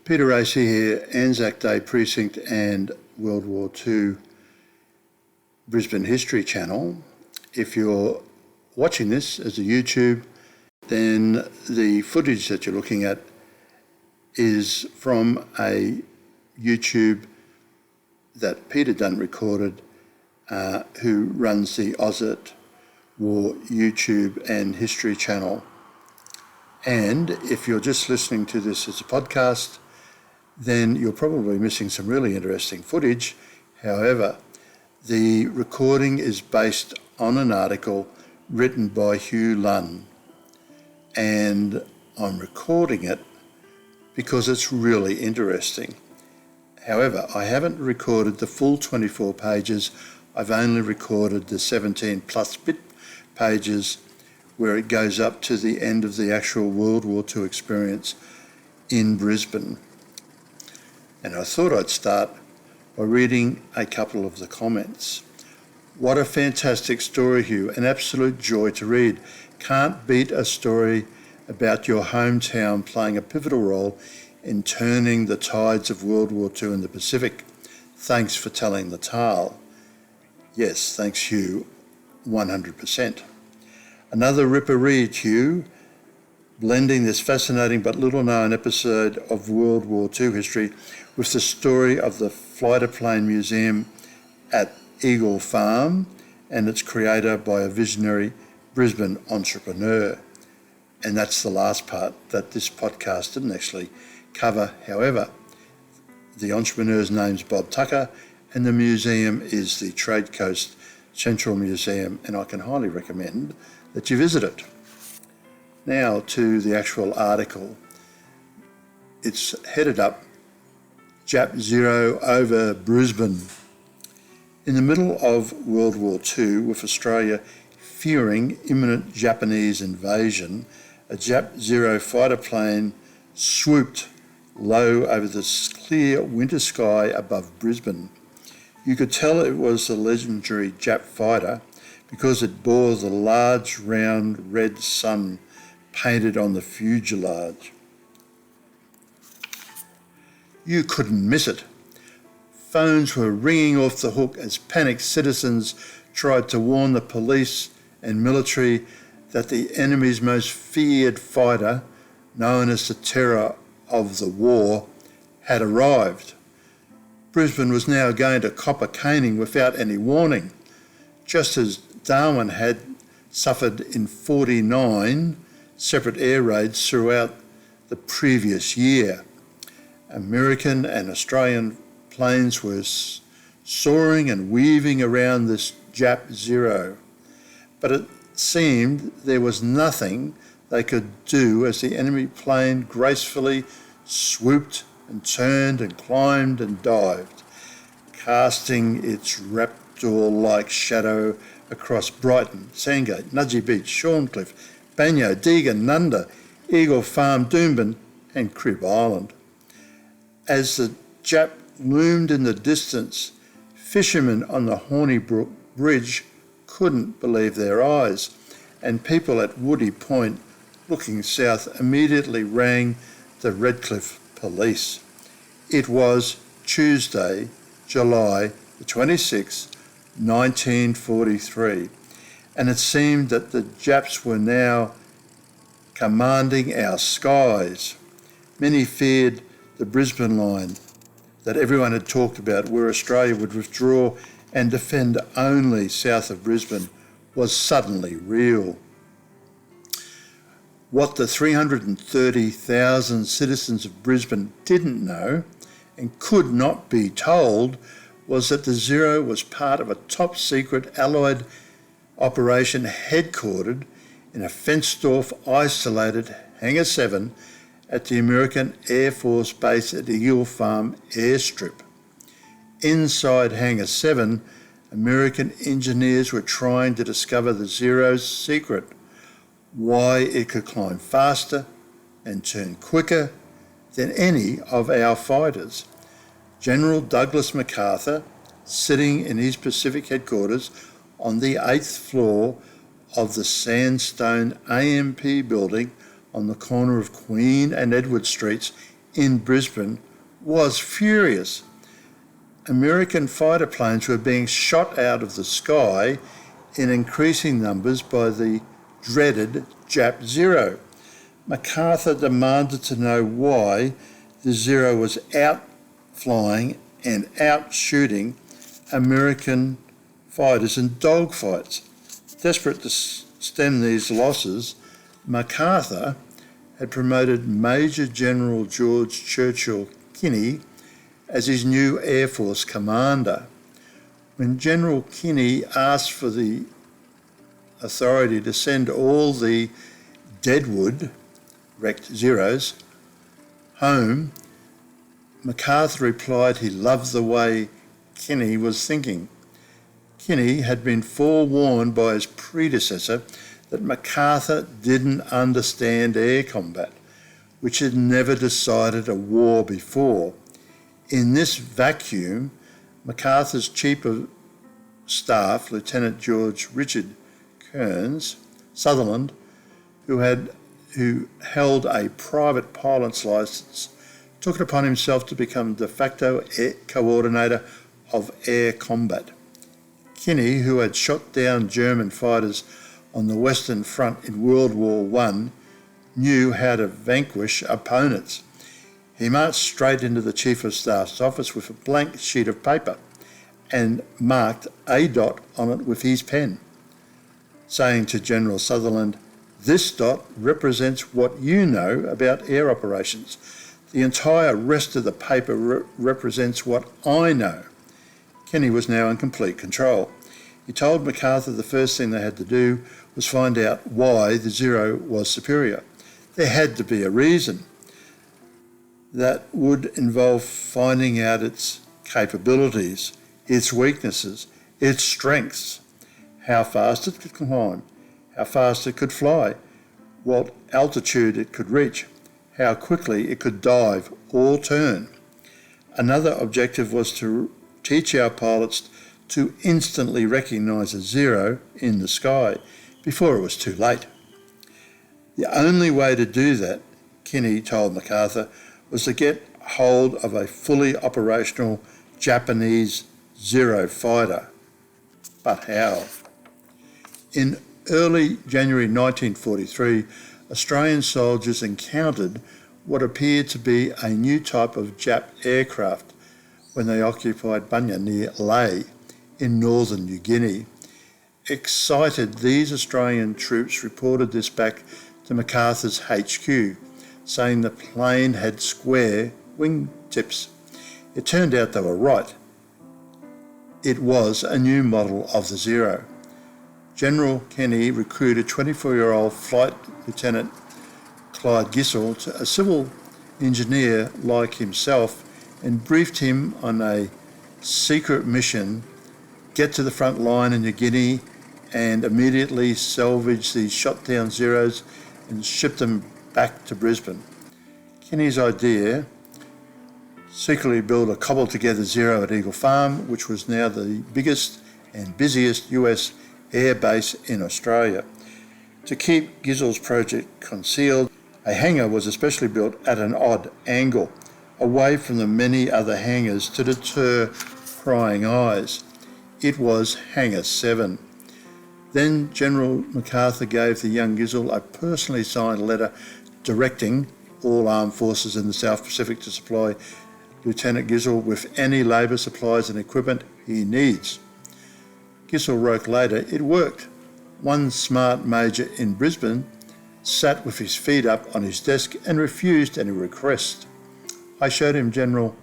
Peter Racy here, Anzac Day Precinct and World War II Brisbane History Channel. If you're watching this as a YouTube, then the footage that you're looking at is from a YouTube that Peter Dunn recorded, who runs the Aussat War YouTube and History Channel. And if you're just listening to this as a podcast, then you're probably missing some really interesting footage. However, the recording is based on an article written by Hugh Lunn, and I'm recording it because it's really interesting. However, I haven't recorded the full 24 pages. I've only recorded the 17 plus bit pages where it goes up to the end of the actual World War II experience in Brisbane. And I thought I'd start by reading a couple of the comments. What a fantastic story, Hugh. An absolute joy to read. Can't beat a story about your hometown playing a pivotal role in turning the tides of World War II in the Pacific. Thanks for telling the tale. Yes, thanks, Hugh, 100%. Another ripper read, Hugh, blending this fascinating but little-known episode of World War II history with the story of the Fighter Plane Museum at Eagle Farm and its creator by a visionary Brisbane entrepreneur. And that's the last part that this podcast didn't actually cover. However, the entrepreneur's name's Bob Tucker, and the museum is the TradeCoast Central Museum, and I can highly recommend that you visit it. Now to the actual article. It's headed up Jap Zero over Brisbane. In the middle of World War II, with Australia fearing imminent Japanese invasion, a Jap Zero fighter plane swooped low over the clear winter sky above Brisbane. You could tell it was the legendary Jap fighter because it bore the large round red sun painted on the fuselage. You couldn't miss it. Phones were ringing off the hook as panicked citizens tried to warn the police and military that the enemy's most feared fighter, known as the terror of the war, had arrived. Brisbane was now going to cop a caning without any warning, just as Darwin had suffered in 49 separate air raids throughout the previous year. American and Australian planes were soaring and weaving around this Jap Zero, but it seemed there was nothing they could do as the enemy plane gracefully swooped and turned and climbed and dived, casting its raptor-like shadow across Brighton, Sandgate, Nudgee Beach, Shorncliffe, Banyo, Deagon, Nunda, Eagle Farm, Doomben and Crib Island. As the Jap loomed in the distance, fishermen on the Hornybrook Bridge couldn't believe their eyes, and people at Woody Point looking south immediately rang the Redcliffe police. It was Tuesday, July the 26th, 1943, and it seemed that the Japs were now commanding our skies. Many feared the Brisbane line that everyone had talked about, where Australia would withdraw and defend only south of Brisbane, was suddenly real. What the 330,000 citizens of Brisbane didn't know and could not be told was that the Zero was part of a top-secret Allied operation headquartered in a fenced-off, isolated Hangar 7 at the American Air Force Base at Eagle Farm Airstrip. Inside Hangar 7, American engineers were trying to discover the Zero's secret, why it could climb faster and turn quicker than any of our fighters. General Douglas MacArthur, sitting in his Pacific headquarters on the 8th floor of the sandstone AMP building on the corner of Queen and Edward Streets in Brisbane was furious. American fighter planes were being shot out of the sky in increasing numbers by the dreaded Jap Zero. MacArthur demanded to know why the Zero was out-flying and out-shooting American fighters in dogfights. Desperate to stem these losses, MacArthur had promoted Major General George Churchill Kinney as his new Air Force commander. When General Kinney asked for the authority to send all the Deadwood wrecked Zeros home, MacArthur replied he loved the way Kinney was thinking. Kinney had been forewarned by his predecessor that MacArthur didn't understand air combat, which had never decided a war before. In this vacuum, MacArthur's Chief of Staff, Lieutenant George Richard Kearns Sutherland, who held a private pilot's licence, took it upon himself to become de facto coordinator of air combat. Kinney, who had shot down German fighters on the Western Front in World War I, knew how to vanquish opponents. He marched straight into the Chief of Staff's office with a blank sheet of paper and marked a dot on it with his pen, saying to General Sutherland, "This dot represents what you know about air operations. The entire rest of the paper represents what I know." Kinney was now in complete control. He told MacArthur the first thing they had to do was find out why the Zero was superior. There had to be a reason. That would involve finding out its capabilities, its weaknesses, its strengths, how fast it could climb, how fast it could fly, what altitude it could reach, how quickly it could dive or turn. Another objective was to teach our pilots to instantly recognise a Zero in the sky before it was too late. The only way to do that, Kinney told MacArthur, was to get hold of a fully operational Japanese Zero fighter. But how? In early January 1943, Australian soldiers encountered what appeared to be a new type of Jap aircraft when they occupied Bunya near Lae in northern New Guinea. Excited, these Australian troops reported this back to MacArthur's HQ, saying the plane had square wingtips. It turned out they were right. It was a new model of the Zero. General Kinney recruited 24-year-old Flight Lieutenant Clyde Gissell, a civil engineer like himself, and briefed him on a secret mission: get to the front line in New Guinea and immediately salvage these shot-down Zeros and ship them back to Brisbane. Kinney's idea: secretly build a cobbled-together Zero at Eagle Farm, which was now the biggest and busiest US air base in Australia. To keep Gissell's project concealed, a hangar was especially built at an odd angle, away from the many other hangars to deter prying eyes. It was Hangar 7. Then General MacArthur gave the young Gissell a personally signed letter directing all armed forces in the South Pacific to supply Lieutenant Gissell with any labour, supplies and equipment he needs. Gissell wrote later, "It worked. One smart major in Brisbane sat with his feet up on his desk and refused any request. I showed him General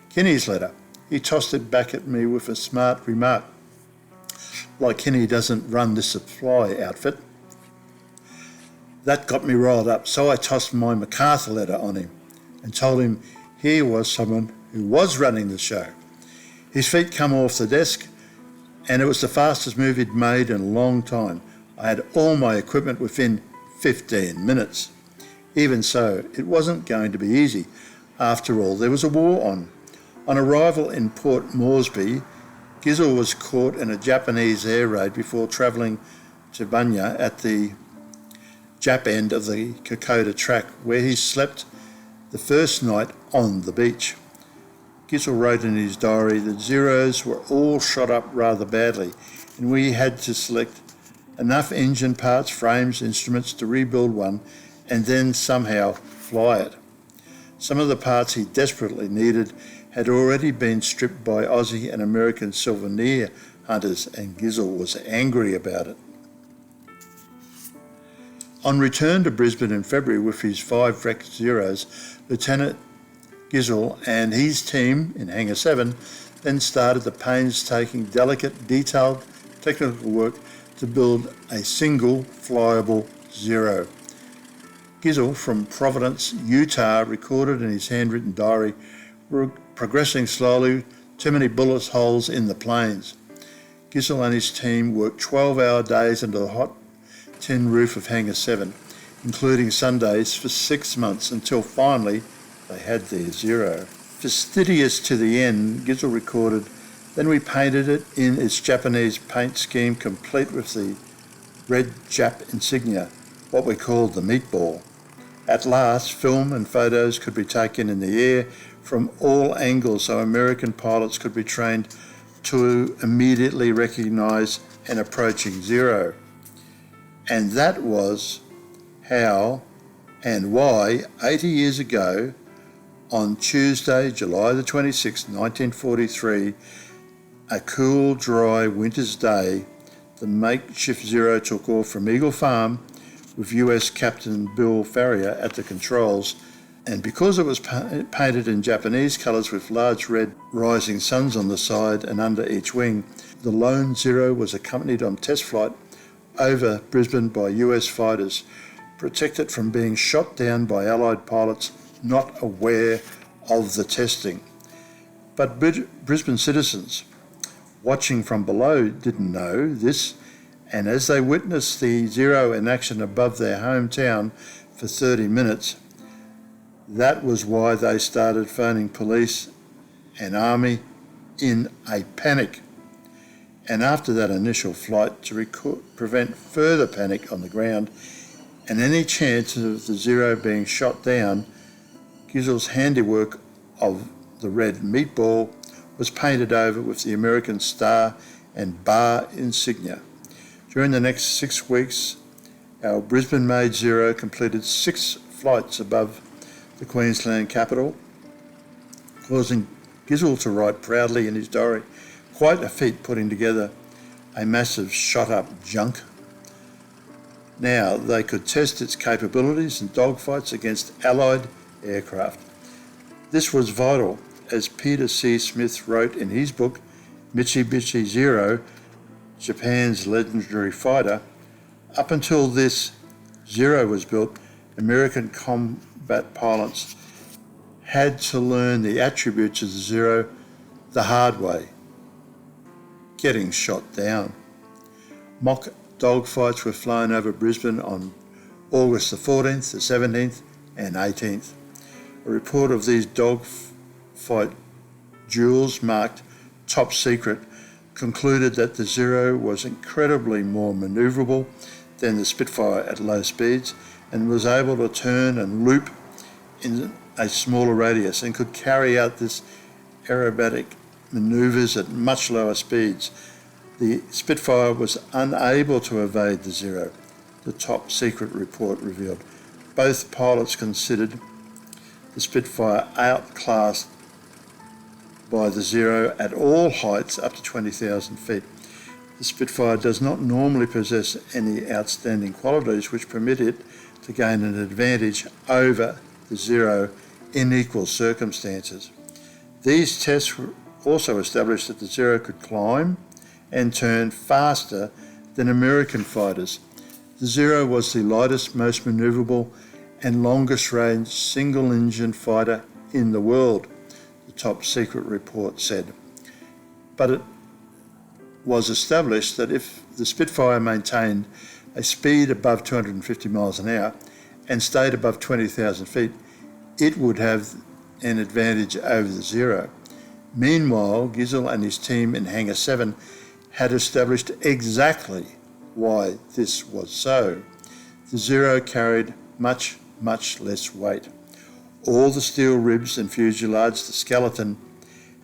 Kinney's letter. He tossed it back at me with a smart remark, like Kinney doesn't run this supply outfit. That got me riled up, so I tossed my MacArthur letter on him and told him here was someone who was running the show. His feet come off the desk, and it was the fastest move he'd made in a long time. I had all my equipment within 15 minutes. Even so, it wasn't going to be easy. After all, there was a war on. On arrival in Port Moresby, Gissell was caught in a Japanese air raid before travelling to Bunya at the Jap end of the Kokoda track, where he slept the first night on the beach. Gizzle wrote in his diary that Zeros were all shot up rather badly, and we had to select enough engine parts, frames, instruments to rebuild one and then somehow fly it. Some of the parts he desperately needed had already been stripped by Aussie and American souvenir hunters, and Gizzle was angry about it. On return to Brisbane in February with his 5 wrecked Zeros, Lieutenant Gizzle and his team in Hangar 7 then started the painstaking, delicate, detailed technical work to build a single flyable Zero. Gizzle from Providence, Utah, recorded in his handwritten diary, "We're progressing slowly, too many bullet holes in the planes." Gizzle and his team worked 12-hour days under the hot tin roof of Hangar 7, including Sundays, for 6 months until finally they had their Zero. Fastidious to the end, Gizzle recorded, "Then we painted it in its Japanese paint scheme, complete with the red Jap insignia, what we called the meatball. At last, film and photos could be taken in the air from all angles so American pilots could be trained to immediately recognise an approaching Zero." And that was how and why 80 years ago, on Tuesday, July the 26th, 1943, a cool, dry winter's day, the makeshift Zero took off from Eagle Farm with US Captain Bill Farrier at the controls, and because it was painted in Japanese colours with large red rising suns on the side and under each wing, the lone Zero was accompanied on test flight over Brisbane by US fighters, protected from being shot down by Allied pilots not aware of the testing. But Brisbane citizens watching from below didn't know this, and as they witnessed the Zero in action above their hometown for 30 minutes, that was why they started phoning police and army in a panic. And after that initial flight, to prevent further panic on the ground and any chance of the Zero being shot down, Gizzle's handiwork of the red meatball was painted over with the American star and bar insignia. During the next 6 weeks, our Brisbane-made Zero completed 6 flights above the Queensland capital, causing Gizzle to write proudly in his diary, "Quite a feat putting together a massive shot-up junk." Now they could test its capabilities in dogfights against Allied aircraft. This was vital, as Peter C. Smith wrote in his book, Mitsubishi Zero, Japan's legendary fighter. Up until this Zero was built, American combat pilots had to learn the attributes of the Zero the hard way, getting shot down. Mock dogfights were flown over Brisbane on August the 14th, the 17th and 18th. A report of these dogfight duels, marked top secret, concluded that the Zero was incredibly more manoeuvrable than the Spitfire at low speeds and was able to turn and loop in a smaller radius and could carry out this aerobatic manoeuvres at much lower speeds. The Spitfire was unable to evade the Zero, the top secret report revealed. Both pilots considered the Spitfire outclassed by the Zero at all heights up to 20,000 feet. The Spitfire does not normally possess any outstanding qualities which permit it to gain an advantage over the Zero in equal circumstances. These tests also established that the Zero could climb and turn faster than American fighters. The Zero was the lightest, most manoeuvrable and longest range single-engine fighter in the world, the top secret report said. But it was established that if the Spitfire maintained a speed above 250 miles an hour and stayed above 20,000 feet, it would have an advantage over the Zero. Meanwhile, Gizzle and his team in Hangar 7 had established exactly why this was so. The Zero carried much less weight. All the steel ribs and fuselage, the skeleton,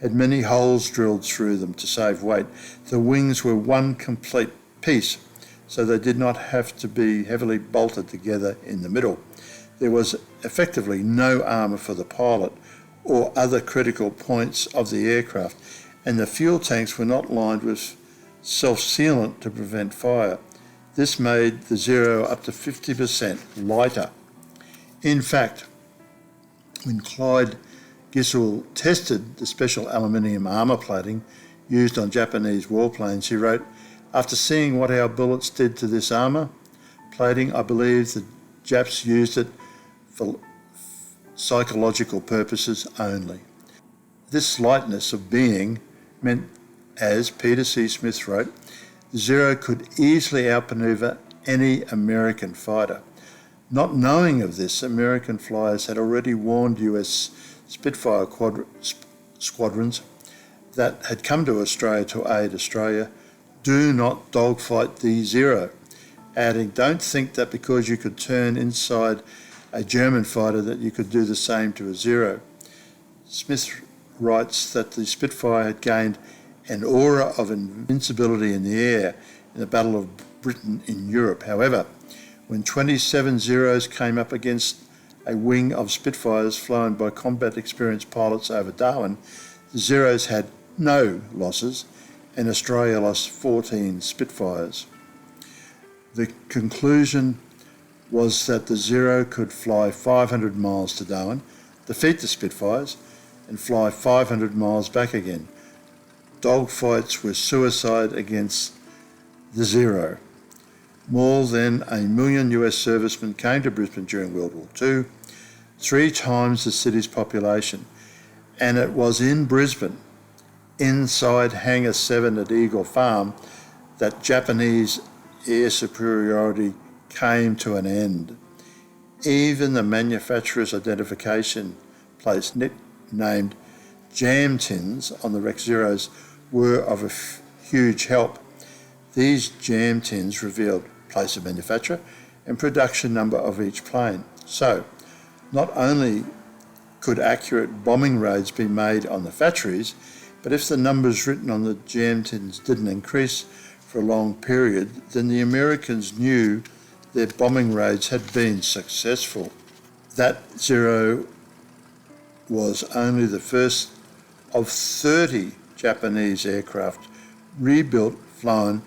had many holes drilled through them to save weight. The wings were one complete piece, so they did not have to be heavily bolted together in the middle. There was effectively no armour for the pilot or other critical points of the aircraft, and the fuel tanks were not lined with self-sealant to prevent fire. This made the Zero up to 50% lighter. In fact, when Clyde Gissell tested the special aluminium armour plating used on Japanese warplanes, he wrote, "After seeing what our bullets did to this armour plating, I believe the Japs used it for psychological purposes only." This lightness of being meant, as Peter C. Smith wrote, the Zero could easily outmaneuver any American fighter. Not knowing of this, American flyers had already warned US Spitfire squadrons that had come to Australia to aid Australia, "Do not dogfight the Zero," adding, "Don't think that because you could turn inside a German fighter that you could do the same to a Zero." Smith writes that the Spitfire had gained an aura of invincibility in the air in the Battle of Britain in Europe. However, when 27 Zeros came up against a wing of Spitfires flown by combat experienced pilots over Darwin, the Zeros had no losses, and Australia lost 14 Spitfires. The conclusion was that the Zero could fly 500 miles to Darwin, defeat the Spitfires, and fly 500 miles back again. Dogfights were suicide against the Zero. More than 1 million US servicemen came to Brisbane during World War II, 3 times the city's population, and it was in Brisbane, inside Hangar 7 at Eagle Farm, that Japanese air superiority came to an end. Even the manufacturer's identification plates nicknamed jam tins on the wrecked Zeros were of a huge help. These jam tins revealed place of manufacture and production number of each plane. So, not only could accurate bombing raids be made on the factories, but if the numbers written on the jam tins didn't increase for a long period, then the Americans knew their bombing raids had been successful. That Zero was only the first of 30 Japanese aircraft rebuilt, flown,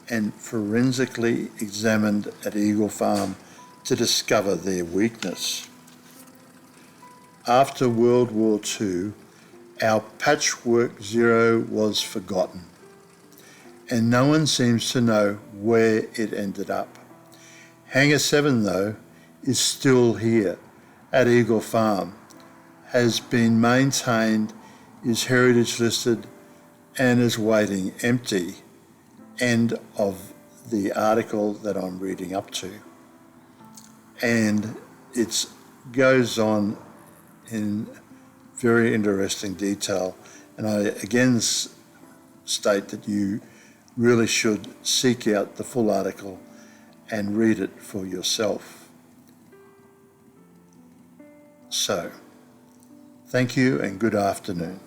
and forensically examined at Eagle Farm to discover their weakness. After World War II, our patchwork Zero was forgotten, and no one seems to know where it ended up. Hangar 7, though, is still here at Eagle Farm, has been maintained, is heritage listed, and is waiting empty. End of the article that I'm reading up to. And it goes on in very interesting detail, and I again state that you really should seek out the full article and read it for yourself. So, thank you and good afternoon.